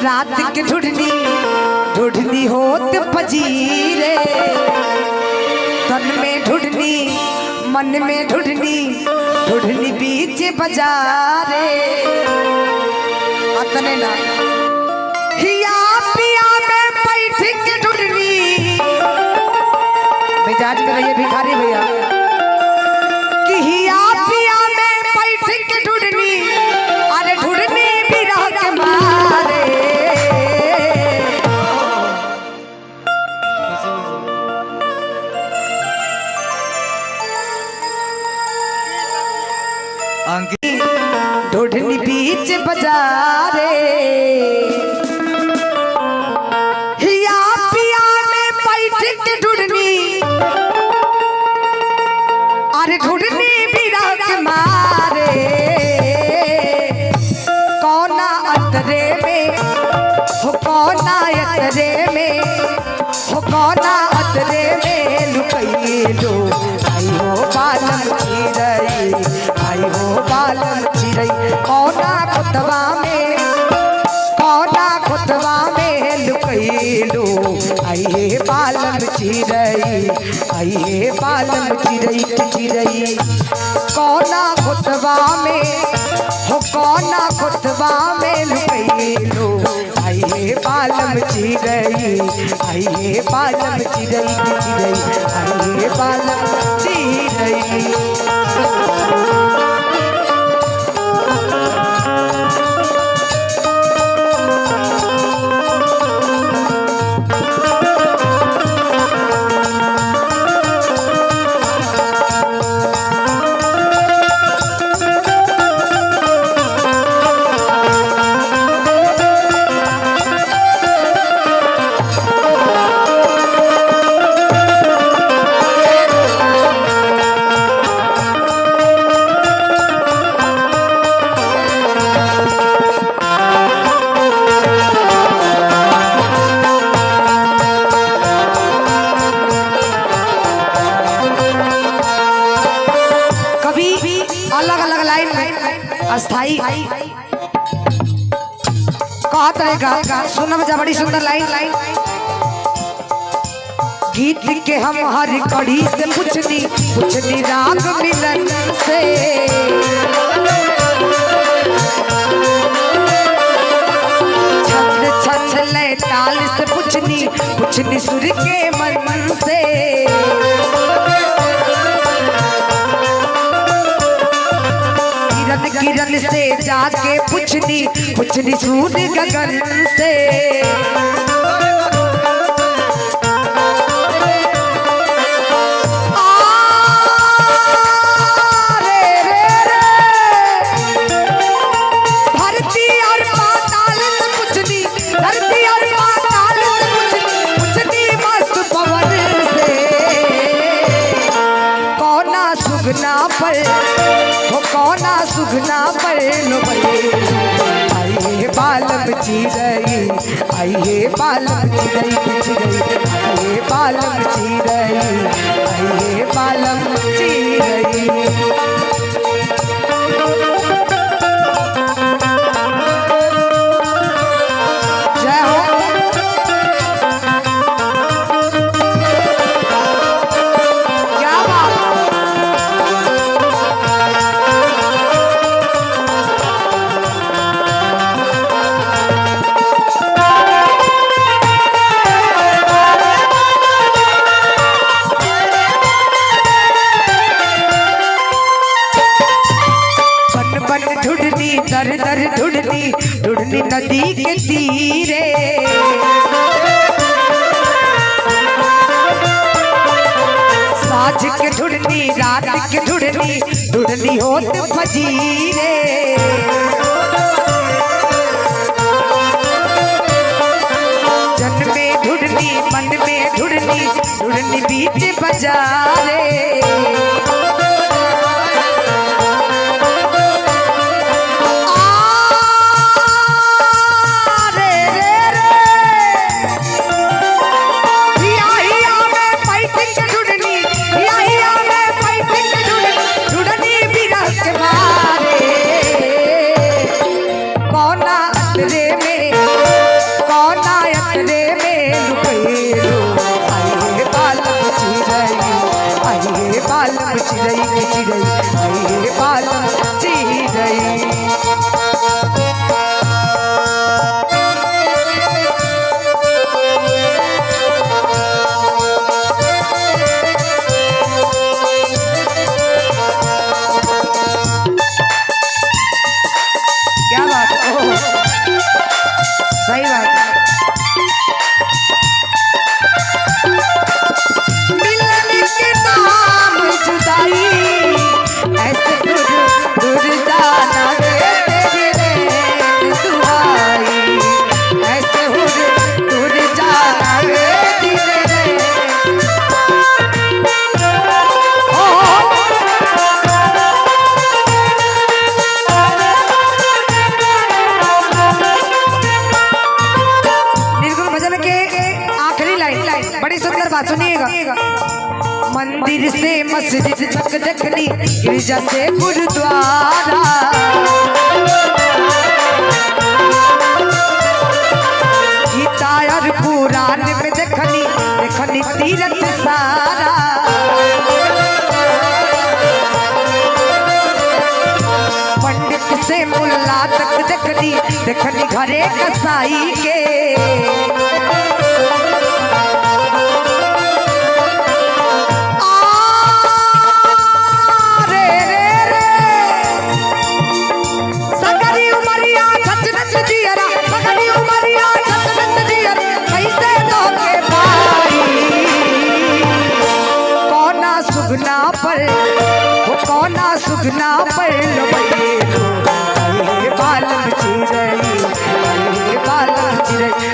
रात के ढूढ़नी ढूढ़नी होत फजीरे, तन में ढूढ़नी मन में ढूढ़नी ढूढ़नी बीच बाजारे। अतने ना हिया पिया में बैठ के ढूढ़नी, मिजाज में रहिए भिखारी भैया, कि हिया पिया में बैठ के ढूढ़नी, अरे ढूढ़नी भी रह के मारे। ढूढ़नी बीच बाजारे, हिया पिया में बैठ के ढूढ़नी, अरे ढूढ़नी भी रह के मारे। कौना अतरे में हो, कौना अतरे में हो, कौना अतरे में लुकई लो। आई हो बालम चिरई, आई हो बालम चिरई, कौना खुतवा में, कौना खुतवा में लुकई लो। आई हे बालम चिरई, आई हे बालम चिरई चिरई, कौना खुतवा में हो, कौना खुतवा में लुकई लो। आई हे बालम चिरई, आई हे बालम चिरई चिरई, आई हे बालम चिरई। अस्थाई कहत रहेगा, सुनब जा बड़ी सुंदर लाइन। गीत लिख के हम हर कड़ी से पूछनी पूछनी राग मिलन से, छंद छछले ताल से पूछनी पूछनी सुर के मन से। किरण से जाके पूछनी पूछनी सूर्य गगन से। धरती और पाताल से पूछनी, धरती और पाताल से पूछनी मस्त पवन से। कौना सुगना पर हो, कौना सुगना पर लो भई। आई हे बालम चिरई, आई हे बालम चिरई चिरई, आई हे बालम चिरई, आई हे बालम चिरई। जय हो। क्या बात। दर दर ढूढ़नी ढूढ़नी नदी के तीरे, साँझ के ढूढ़नी रात के ढूढ़नी ढूढ़नी होत फजीरे। जन में ढूढ़नी मन में ढूढ़नी ढूढ़नी बीच बाजारे। सही बात है। मिलने के नाम जुदाई, ऐसे दूर दूर जाना रे तेरी रे दुआई, ऐसे दूर दूर जाना रे तेरी रे। निर्गुण भजन के आखिरी लाइन बड़ी सुंदर बात सुनिएगा। मंदिर से मस्जिद तक देखनी, गिरजा से गुरुद्वारा, गीता और पुराण में देखनी देखनी तीरथ सारा। पंडित से मुल्ला तक देखनी देखनी घरे कसाई के, सुगना पर वो कौना सुगना पर लो बालम चिरई, बालम चिरई।